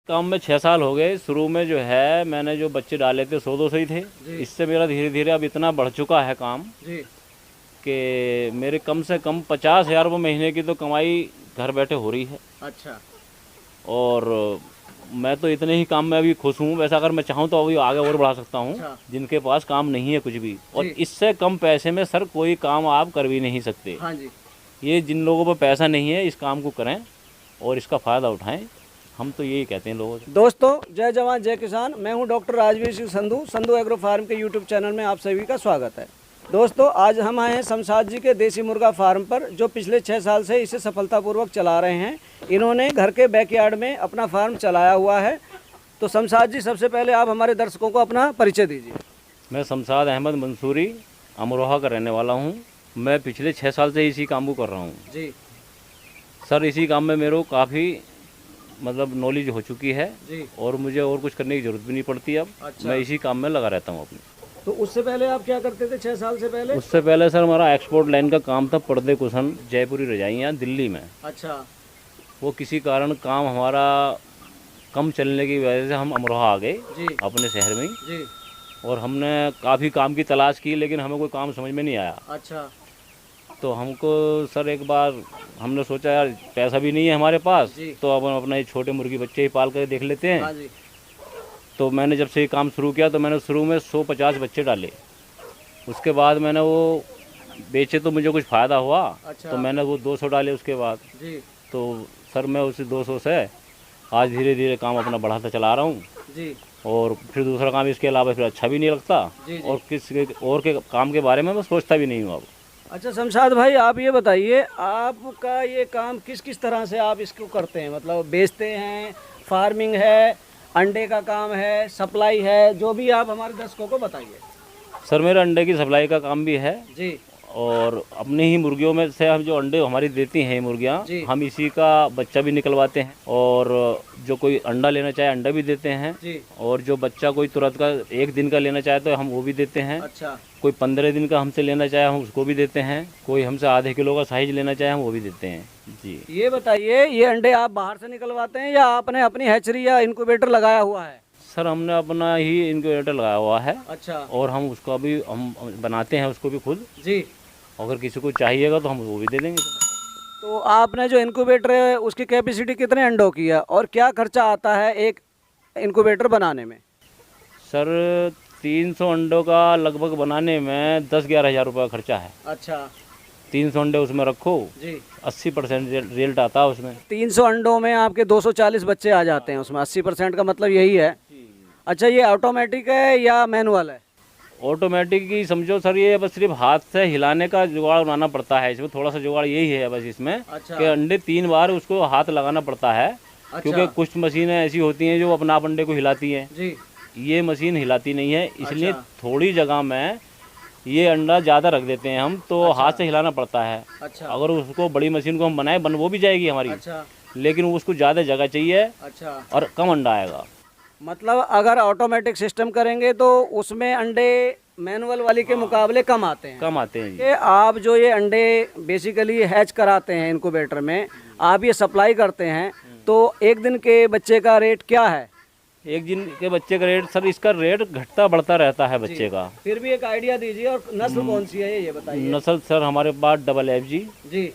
काम में 6 साल हो गए। शुरू में जो है मैंने जो बच्चे डाले थे 100-200 ही थे। इससे मेरा धीरे धीरे अब इतना बढ़ चुका है काम जी। कि मेरे कम से कम 50,000 रुपये महीने की तो कमाई घर बैठे हो रही है। अच्छा। और मैं तो इतने ही काम में अभी खुश हूँ। वैसा अगर मैं चाहूँ तो अभी आगे और बढ़ा सकता हूँ। अच्छा। जिनके पास काम नहीं है कुछ भी, और जी। इससे कम पैसे में सर कोई काम आप कर भी नहीं सकते। हाँ जी। ये जिन लोगों पर पैसा नहीं है इस काम को करें और इसका फ़ायदा उठाएं। हम तो यही कहते हैं लोगों से। दोस्तों, जय जवान जय किसान। मैं हूं doctor Rajveer Singh Sandhu. Sandhu agro farm के यूट्यूब चैनल में आप सभी का स्वागत है। दोस्तों, आज हम आए हैं शमशाद जी के देसी मुर्गा फार्म पर, जो पिछले 6 साल से इसे सफलतापूर्वक चला रहे हैं। इन्होंने घर के बैकयार्ड में अपना फार्म चलाया हुआ है। तो शमशाद जी, सबसे पहले आप हमारे दर्शकों को अपना परिचय दीजिए। मैं शमशाद अहमद मंसूरी अमरोहा का रहने वाला हूँ। मैं पिछले 6 साल से इसी काम को कर रहा हूँ जी। सर। इसी काम में मेरे को काफ़ी नॉलेज हो चुकी है जी। और मुझे और कुछ करने की ज़रूरत भी नहीं पड़ती अब। अच्छा। मैं इसी काम में लगा रहता हूँ अपने। तो उससे पहले आप क्या करते थे 6 साल से पहले? उससे पहले सर हमारा एक्सपोर्ट लाइन का काम था, पर्दे कुशन जयपुरी रजाइयाँ दिल्ली में। अच्छा। वो किसी कारण काम हमारा कम चलने की वजह से हम अमरोहा आ गए जी। अपने शहर में ही। जी। और हमने काफ़ी काम की तलाश की लेकिन हमें कोई काम समझ में नहीं आया। अच्छा। तो हमको सर एक बार हमने सोचा यार पैसा भी नहीं है हमारे पास, जी। तो अब हम अपना ये छोटे मुर्गी बच्चे ही पाल कर देख लेते हैं। हाँ जी। तो मैंने जब से ये काम शुरू किया तो मैंने शुरू में 150 बच्चे डाले। उसके बाद मैंने वो बेचे तो मुझे कुछ फ़ायदा हुआ। अच्छा। तो मैंने वो 200 डाले उसके बाद। जी। तो सर मैं उसी 200 से आज धीरे धीरे काम अपना बढ़ाता चला रहा हूँ। जी। और फिर दूसरा काम इसके अलावा फिर अच्छा भी नहीं लगता। जी। और किसी और के काम के बारे में मैं सोचता भी नहीं हूँ अब। अच्छा शमशाद भाई, आप ये बताइए, आपका ये काम किस किस तरह से आप इसको करते हैं? मतलब बेचते हैं, फार्मिंग है, अंडे का काम है, सप्लाई है, जो भी आप हमारे दर्शकों को बताइए। सर मेरा अंडे की सप्लाई का काम भी है। जी। और अपने ही मुर्गियों में से हम जो अंडे हमारी देती हैं मुर्गियाँ, हम इसी का बच्चा भी निकलवाते हैं। और जो कोई अंडा लेना चाहे अंडा भी देते हैं। जी। और जो बच्चा कोई तुरंत का 1 दिन का लेना चाहे तो हम वो भी देते हैं। अच्छा। कोई 15 दिन का हमसे लेना चाहे हम उसको भी देते हैं। कोई हमसे आधे किलो का साइज लेना चाहे हम वो भी देते हैं। जी। ये बताइए, ये अंडे आप बाहर से निकलवाते हैं या आपने अपनी हैचरी या इनक्यूबेटर लगाया हुआ है? सर हमने अपना ही इनक्यूबेटर लगाया हुआ है। अच्छा। और हम उसका भी हम बनाते हैं उसको भी खुद। जी। अगर किसी को चाहिएगा तो हम वो भी दे देंगे। तो आपने जो इनक्यूबेटर है उसकी कैपेसिटी कितने अंडों की है और क्या खर्चा आता है एक इनक्यूबेटर बनाने में? सर 300 अंडों का लगभग बनाने में 10-11 हज़ार रुपये का खर्चा है। अच्छा। 300 अंडे उसमें रखो। जी। 80% रिजल्ट आता है उसमें। 300 अंडों में आपके 240 बच्चे आ जाते हैं उसमें। 80% का मतलब यही है। अच्छा, ये ऑटोमेटिक है या मैनुअल है? ऑटोमेटिक ही समझो सर। ये बस सिर्फ हाथ से हिलाने का जुगाड़ बनाना पड़ता है। इसमें थोड़ा सा जुगाड़ यही है बस इसमें। अच्छा। कि अंडे 3 बार उसको हाथ लगाना पड़ता है। अच्छा। क्योंकि कुछ मशीनें ऐसी होती हैं जो अपना आप अंडे को हिलाती हैं। जी। ये मशीन हिलाती नहीं है, इसलिए अच्छा। थोड़ी जगह में ये अंडा ज़्यादा रख देते हैं हम, तो अच्छा। हाथ से हिलाना पड़ता है। अच्छा। अगर उसको बड़ी मशीन को हम बनाए वो भी जाएगी हमारी। अच्छा। लेकिन उसको ज़्यादा जगह चाहिए। अच्छा। और कम अंडा आएगा। मतलब अगर ऑटोमेटिक सिस्टम करेंगे तो उसमें अंडे मैनुअल वाली के मुकाबले कम आते हैं। कम आते हैं जी। आप जो ये अंडे बेसिकली हैच कराते हैं इनक्यूबेटर में, आप ये सप्लाई करते हैं, तो एक दिन के बच्चे का रेट क्या है? एक दिन के बच्चे का रेट सर, इसका रेट घटता बढ़ता रहता है बच्चे का। फिर भी एक आइडिया दीजिए। और नस्ल कौन सी है ये बताइए। नस्ल सर हमारे पास डबल FG जी।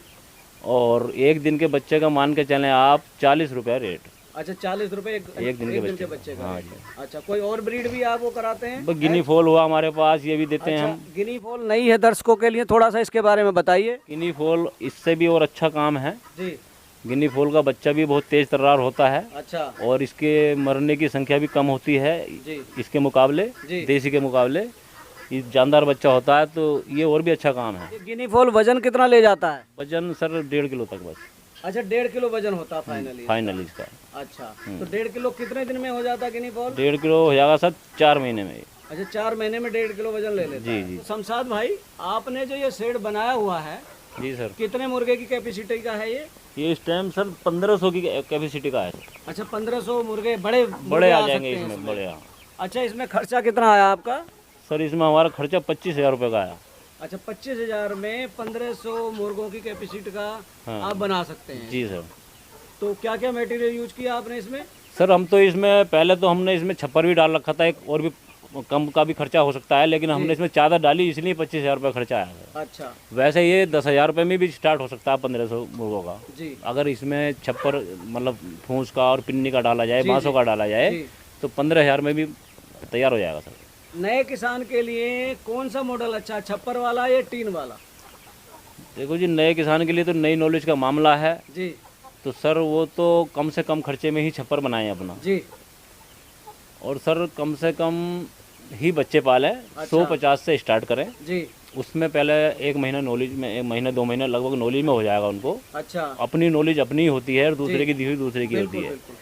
और एक दिन के बच्चे का मान के चलें आप 40 रुपये रेट। अच्छा, 40 रुपये एक दिन के बच्चे का। हाँ जी। अच्छा, कोई और ब्रीड भी आप वो कराते हैं? गिनी फॉल हुआ हमारे पास, ये भी देते हैं हम। गिनी फॉल नहीं है दर्शकों के लिए, थोड़ा सा इसके बारे में बताइए। गिनी फॉल इससे भी और अच्छा काम है जी। गिनी फॉल का बच्चा भी बहुत तेज तर्रार होता है। अच्छा। और इसके मरने की संख्या भी कम होती है जी। इसके मुकाबले जी। देसी के मुकाबले ये जानदार बच्चा होता है, तो ये और भी अच्छा काम है। गिनी फॉल वजन कितना ले जाता है? वजन सर 1.5 किलो तक बस। अच्छा, 1.5 किलो वजन होता है फाइनली इसका। अच्छा, तो 1.5 किलो कितने दिन में हो जाता है गिनी फॉल? 1.5 किलो हो जाएगा सर 4 महीने में। अच्छा, 4 महीने में 1.5 किलो वजन ले लेता है। जी। तो शमशाद भाई, आपने जो ये शेड बनाया हुआ है जी सर, कितने मुर्गे की कैपेसिटी का है ये? ये इस टाइम सर 1500 की कैपेसिटी का है। अच्छा, 1500 मुर्गे बड़े आ जाएंगे इसमें बड़े। अच्छा, इसमें खर्चा कितना आया आपका? सर इसमें हमारा खर्चा 25,000 रुपये का आया। अच्छा, 25,000 में 1500 मुर्गों की कैपेसिटी का आप बना सकते हैं। जी सर। तो क्या क्या मटेरियल यूज किया आपने इसमें? सर हम तो इसमें पहले तो हमने इसमें छप्पर भी डाल रखा था, एक और भी कम का भी खर्चा हो सकता है, लेकिन हमने इसमें चादर डाली इसलिए 25,000 रुपये खर्चा आया है। अच्छा वैसे ये 10,000 रुपये में भी स्टार्ट हो सकता है 1500 मुर्गों का जी। अगर इसमें छप्पर मतलब फूस का और पिन्नी का डाला जाए, बांसों का डाला जाए जी। तो 15,000 में भी तैयार हो जाएगा सर। नए किसान के लिए कौन सा मॉडल अच्छा, छप्पर वाला या टीन वाला? देखो जी, नए किसान के लिए तो नई नॉलेज का मामला है जी तो सर वो तो कम से कम खर्चे में ही छप्पर बनाएं अपना जी। और सर कम से कम ही बच्चे पालें। 150 से स्टार्ट करें जी। उसमें पहले 1 महीना नॉलेज में, 1 महीना 2 महीना लगभग नॉलेज में हो जाएगा उनको। अच्छा। अपनी नॉलेज अपनी होती है और दूसरे की दी हुई दूसरे की होती है। बिल्कुल।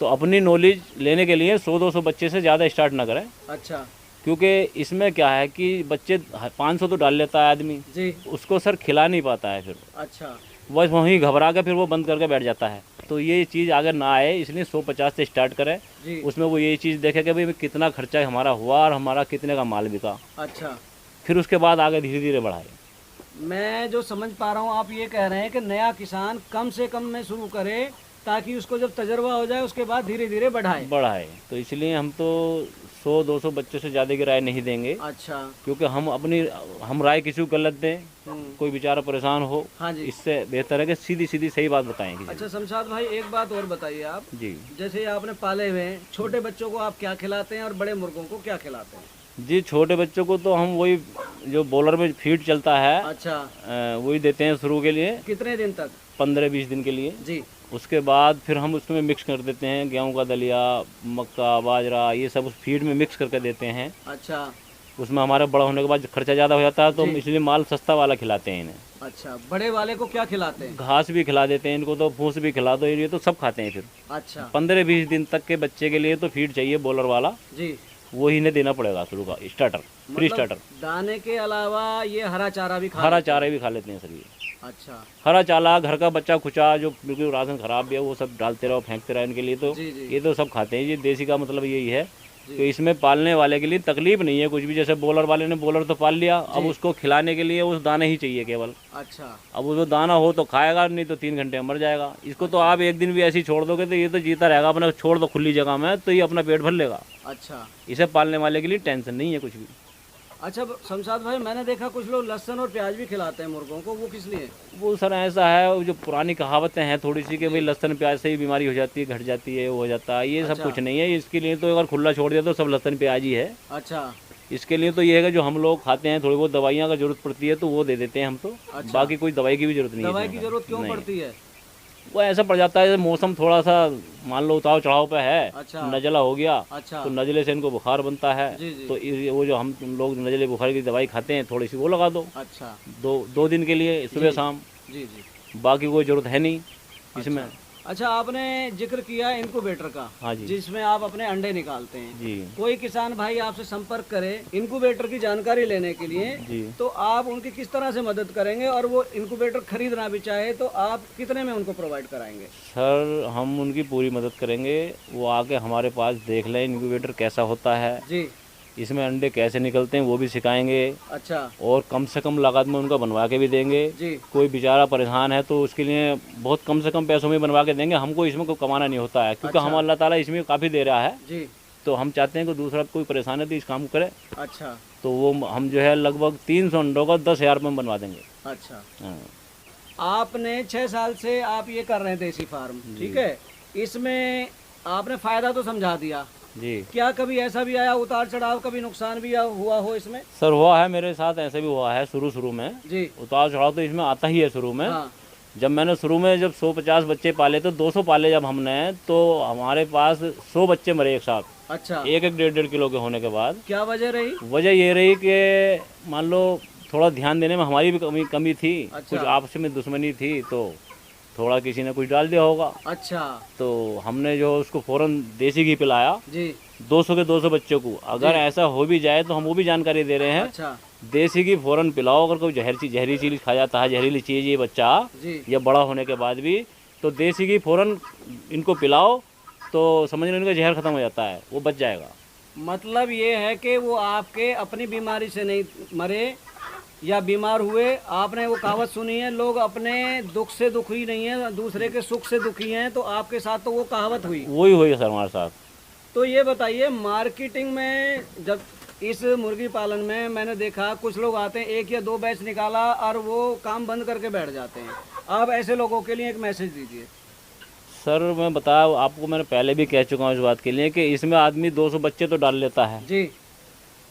तो अपनी नॉलेज लेने के लिए 100-200 बच्चे से ज़्यादा स्टार्ट ना करें। अच्छा। क्योंकि इसमें क्या है कि बच्चे 500 तो डाल लेता है आदमी जी। उसको सर खिला नहीं पाता है, फिर अच्छा। बस वहीं घबरा के फिर वो बंद करके बैठ जाता है। तो ये चीज़ अगर ना आए इसलिए 150 से स्टार्ट करें जी। उसमें वो ये चीज़ देखे कि भाई कितना खर्चा हमारा हुआ और हमारा कितने का माल बिका, अच्छा। फिर उसके बाद आगे धीरे धीरे बढ़ाए। मैं जो समझ पा रहा हूँ आप ये कह रहे हैं कि नया किसान कम से कम में शुरू करे ताकि उसको जब तजर्बा हो जाए उसके बाद धीरे धीरे बढ़ाए। तो इसलिए हम तो 100-200 बच्चों से ज़्यादा की राय नहीं देंगे। अच्छा। क्योंकि हम राय किसी को गलत दें, कोई बेचारा परेशान हो, हाँ जी। इससे बेहतर है कि सीधी सीधी सही बात बताएं किसी अच्छा शमशाद भाई, एक बात और बताइए आप जी। जैसे आपने पाले हुए हैं छोटे बच्चों को आप क्या खिलाते हैं और बड़े मुर्गों को क्या खिलाते हैं? जी, छोटे बच्चों को तो हम वही जो बॉलर में फीड चलता है अच्छा। वही देते हैं शुरू के लिए। कितने दिन तक? 15-20 दिन के लिए जी। उसके बाद फिर हम उसमें मिक्स कर देते हैं गेहूं का दलिया, मक्का, बाजरा, ये सब उस फीड में मिक्स करके देते हैं। अच्छा। उसमें हमारा बड़ा होने के बाद खर्चा ज़्यादा हो जाता है तो हम इसलिए माल सस्ता वाला खिलाते हैं इन्हें। अच्छा, बड़े वाले को क्या खिलाते हैं? घास भी खिला देते हैं इनको, तो फूस भी खिला दो, ये तो सब खाते हैं फिर। अच्छा। 15-20 दिन तक के बच्चे के लिए तो फीड चाहिए बॉलर वाला जी। वो ही इन्हें देना पड़ेगा शुरू का स्टार्टर, फ्री स्टार्टर। दाने के अलावा ये हरा चारा भी हरा चारा भी खा लेते हैं सर ये। अच्छा। हरा चारा, घर का बच्चा खुचा जो बिल्कुल राशन खराब भी है वो सब डालते रहो, फेंकते रहो इनके लिए। तो ये तो सब खाते हैं। ये देसी का मतलब यही है कि इसमें पालने वाले के लिए तकलीफ नहीं है कुछ भी। जैसे बॉलर वाले ने बॉलर तो पाल लिया, अब उसको खिलाने के लिए उस दाने ही चाहिए केवल। अच्छा। अब वो दाना हो तो खाएगा, नहीं तो 3 घंटे में मर जाएगा। इसको तो आप एक दिन भी ऐसे ही छोड़ दोगे तो ये तो जीता रहेगा, अपना छोड़ दो खुली जगह में तो ये अपना पेट भर लेगा। अच्छा। इसे पालने वाले के लिए टेंशन नहीं है कुछ भी। अच्छा शमशाद भाई, मैंने देखा कुछ लोग लहसुन और प्याज भी खिलाते हैं मुर्गों को, वो किस लिए? वो सर ऐसा है, जो पुरानी कहावतें हैं थोड़ी सी कि भाई लहसुन प्याज से ही बीमारी हो जाती है, घट जाती है, वो हो जाता है, ये सब कुछ नहीं है। इसके लिए तो अगर खुला छोड़ दिया तो सब लहसुन प्याज ही है। अच्छा। इसके लिए तो ये है कि जो हम लोग खाते हैं थोड़ी बहुत दवाइयाँ का जरूरत पड़ती है तो वो दे देते हैं हम तो। अच्छा। बाकी कोई दवाई की भी जरूरत नहीं है। दवाई की जरूरत क्यों पड़ती है? वो ऐसा पड़ जाता है मौसम थोड़ा सा मान लो उतार चढ़ाव पे है। अच्छा। नजला हो गया। अच्छा। तो नजले से इनको बुखार बनता है। जी जी। तो वो जो हम लोग नजले बुखार की दवाई खाते हैं थोड़ी सी वो लगा दो। अच्छा। 2 दिन के लिए सुबह शाम। जी जी। बाकी कोई जरूरत है नहीं इसमें। अच्छा, आपने जिक्र किया इनक्यूबेटर का। हाँ जी। जिसमें आप अपने अंडे निकालते हैं जी। कोई किसान भाई आपसे संपर्क करे इनक्यूबेटर की जानकारी लेने के लिए जी। तो आप उनकी किस तरह से मदद करेंगे, और वो इनक्यूबेटर खरीदना भी चाहे तो आप कितने में उनको प्रोवाइड कराएंगे? सर हम उनकी पूरी मदद करेंगे। वो आके हमारे पास देख लें इनक्यूबेटर कैसा होता है, जी, इसमें अंडे कैसे निकलते हैं वो भी सिखाएंगे। अच्छा। और कम से कम लागत में उनका बनवा के भी देंगे। जी। कोई बेचारा परेशान है तो उसके लिए बहुत कम से कम पैसों में बनवा के देंगे। हमको इसमें कोई कमाना नहीं होता है क्योंकि हम अल्लाह ताला इसमें काफ़ी दे रहा है। जी। तो हम चाहते हैं कि दूसरा कोई परेशान है तो इस काम को करे। अच्छा। तो वो हम जो है लगभग 300 अंडों का 10,000 रुपये में बनवा देंगे। अच्छा। हाँ। आपने 6 साल से आप ये कर रहे हैं देसी फार्म, ठीक है, इसमें आपने फायदा तो समझा दिया जी। क्या कभी ऐसा भी आया उतार चढ़ाव, कभी नुकसान भी हुआ हो इसमें? सर हुआ है, मेरे साथ ऐसे भी हुआ है शुरू में जी। उतार चढ़ाव तो इसमें आता ही है शुरू में। हाँ। जब मैंने शुरू में जब 150 बच्चे पाले तो 200 पाले जब हमने तो हमारे पास 100 बच्चे मरे एक साथ। अच्छा। 1-1, 1.5 किलो के होने के बाद। क्या वजह रही? वजह ये रही कि मान लो थोड़ा ध्यान देने में हमारी भी कमी थी। अच्छा। कुछ आपस में दुश्मनी थी तो थोड़ा किसी ने कुछ डाल दिया होगा। अच्छा। तो हमने जो उसको फौरन देसी घी पिलाया जी। 200 के 200 बच्चों को। अगर ऐसा हो भी जाए तो हम वो भी जानकारी दे रहे हैं। अच्छा। देसी घी फौरन पिलाओ। अगर कोई जहरी चीज खा जाता है, जहरीली चीज ये बच्चा या बड़ा होने के बाद भी, तो देसी घी फौरन इनको पिलाओ तो समझ लो इनका जहर खत्म हो जाता है, वो बच जाएगा। मतलब ये है कि वो आपके अपनी बीमारी से नहीं मरे, या बीमार हुए, आपने वो कहावत सुनी है, लोग अपने दुख से दुखी नहीं है, दूसरे के सुख से दुखी हैं, तो आपके साथ तो वो कहावत हुई। वही हुई है सर हमारे साथ। तो ये बताइए, मार्केटिंग में जब इस मुर्गी पालन में मैंने देखा कुछ लोग आते हैं, 1 या 2 बैच निकाला और वो काम बंद करके बैठ जाते हैं। आप ऐसे लोगों के लिए एक मैसेज दीजिए। सर मैं बताया आपको, मैंने पहले भी कह चुका हूँ इस बात के लिए कि इसमें आदमी 200 बच्चे तो डाल लेता है जी,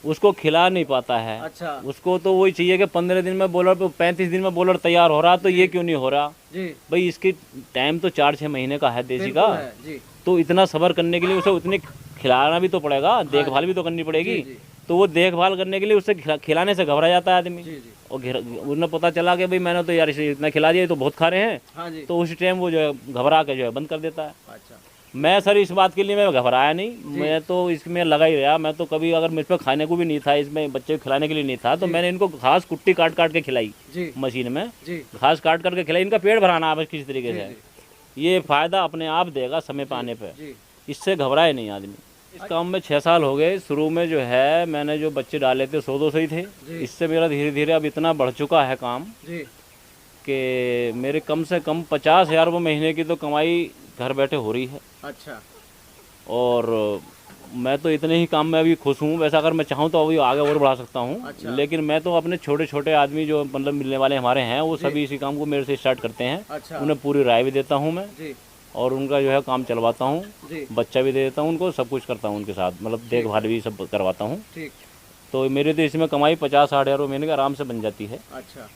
उसको खिला नहीं पाता है। अच्छा उसको तो वही चाहिए कि 15 दिन में बॉलर, 35 दिन में बॉलर तैयार हो रहा, तो ये क्यों नहीं हो रहा जी, भाई? इसकी टाइम तो 4-6 महीने का है देसी का, है जी, तो इतना सब्र करने के लिए उसे उतनी खिलाना भी तो पड़ेगा, देखभाल भी तो करनी पड़ेगी। जी, तो वो देखभाल करने के लिए उससे खिलाने से घबरा जाता है आदमी। जी, जी, और उन्हें पता चला कि भाई मैंने तो यार इसे इतना खिला दिया, ये तो बहुत खा रहे हैं, हाँ जी, तो उस टाइम वो जो है घबरा के जो है बंद कर देता है। अच्छा मैं सर इस बात के लिए मैं घबराया नहीं, मैं तो इसमें लगा ही रहा। मैं तो कभी अगर मुझ पर खाने को भी नहीं था, इसमें बच्चे को खिलाने के लिए नहीं था, तो मैंने इनको घास कुट्टी काट काट के खिलाई जी, मशीन में, जी, घास काट करके खिलाई। इनका पेट भराना है बस किसी तरीके से, जी, ये फायदा अपने आप देगा समय पाने पे। जी, इससे घबराए नहीं आदमी। इस काम में 6 साल हो गए। शुरू में जो है मैंने जो बच्चे डाले थे 100-200 ही थे, इससे मेरा धीरे धीरे अब इतना बढ़ चुका है काम जी, कि मेरे कम से कम 50,000 रुपये महीने की तो कमाई घर बैठे हो रही है। अच्छा, और मैं तो इतने ही काम में अभी खुश हूँ। वैसा अगर मैं चाहूँ तो अभी आगे और बढ़ा सकता हूँ, अच्छा, लेकिन मैं तो अपने छोटे छोटे आदमी जो मतलब मिलने वाले हमारे हैं वो सभी इसी काम को मेरे से स्टार्ट करते हैं। अच्छा, उन्हें पूरी राय भी देता हूँ मैं, जी, और उनका जो है काम चलवाता हूँ, जी, बच्चा भी दे देता हूँ उनको, सब कुछ करता हूँ उनके साथ, मतलब देखभाल भी सब करवाता हूँ। ठीक, तो मेरे तो इसमें कमाई 50-60 हज़ार रुपये महीने की आराम से बन जाती है। अच्छा,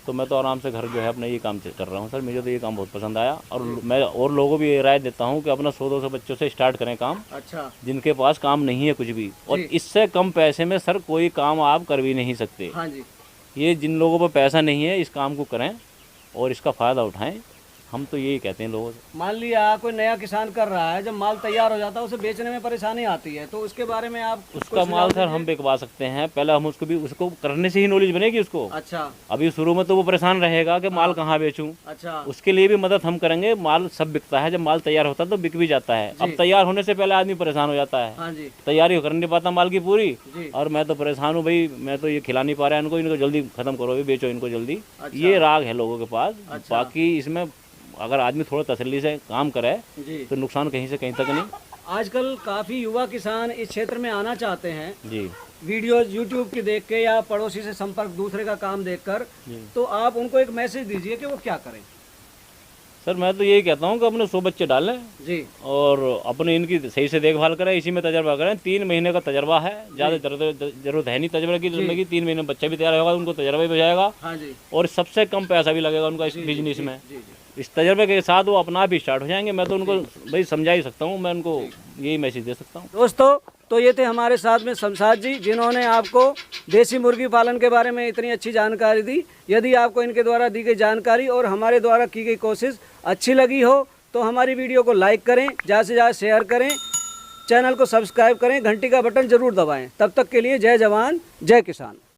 तो मैं तो आराम से घर जो है अपना ये काम कर रहा हूँ सर। मुझे तो ये काम बहुत पसंद आया, और मैं और लोगों को भी ये राय देता हूँ कि अपना 100-200 बच्चों से स्टार्ट करें काम, अच्छा, जिनके पास काम नहीं है कुछ भी। और इससे कम पैसे में सर कोई काम आप कर भी नहीं सकते। हाँ जी, ये जिन लोगों पर पैसा नहीं है इस काम को करें और इसका फ़ायदा उठाएं, हम तो यही कहते हैं लोगों से। मान लिया कोई नया किसान कर रहा है, जब माल तैयार हो जाता है उसे बेचने में परेशानी आती है, तो उसके बारे में आप उसका माल सर हम बिकवा सकते हैं। पहले हम उसको करने से ही नॉलेज बनेगी उसको। अच्छा, अभी शुरू में तो वो परेशान रहेगा कि माल कहाँ बेचूं। अच्छा, उसके लिए भी मदद हम करेंगे। माल सब बिकता है, जब माल तैयार होता है तो बिक भी जाता है। अब तैयार होने से पहले आदमी परेशान हो जाता है, हाँ जी, तैयारी कर नहीं पाता माल की पूरी, जी, और मैं तो परेशान हूँ भाई, मैं तो ये खिला नहीं पा रहा है इनको जल्दी खत्म करो, भी बेचो इनको जल्दी। अच्छा, ये राग है लोगों के पास। अच्छा, बाकी इसमें अगर आदमी थोड़ा तसल्ली से काम करे जी, तो नुकसान कहीं से कहीं तक नहीं। आजकल काफ़ी युवा किसान इस क्षेत्र में आना चाहते हैं, जी, वीडियो यूट्यूब की देख के या पड़ोसी से संपर्क दूसरे का काम देखकर, तो आप उनको एक मैसेज दीजिए कि वो क्या करें। सर मैं तो यही कहता हूँ कि अपने 100 बच्चे डालें जी, और अपने इनकी सही से देखभाल करें, इसी में तजर्बा करें। 3 महीने का तजर्बा है, ज़्यादा जरूरत है नहीं तजर्बे की। जिंदगी 3 महीने में बच्चा भी तैयार होगा, उनको तजर्बा भी हो जाएगा, हाँ जी, और सबसे कम पैसा भी लगेगा उनका इस बिजनेस में। जी, जी, इस तजर्बे के साथ वो अपना भी स्टार्ट हो जाएंगे। मैं तो उनको भाई समझा ही सकता हूँ, मैं उनको यही मैसेज दे सकता हूँ। दोस्तों, तो ये थे हमारे साथ में शमशाद जी, जिन्होंने आपको देसी मुर्गी पालन के बारे में इतनी अच्छी जानकारी दी। यदि आपको इनके द्वारा दी गई जानकारी और हमारे द्वारा की गई कोशिश अच्छी लगी हो तो हमारी वीडियो को लाइक करें, ज़्यादा से ज़्यादा शेयर करें, चैनल को सब्सक्राइब करें, घंटी का बटन ज़रूर दबाएं। तब तक के लिए जय जवान जय किसान।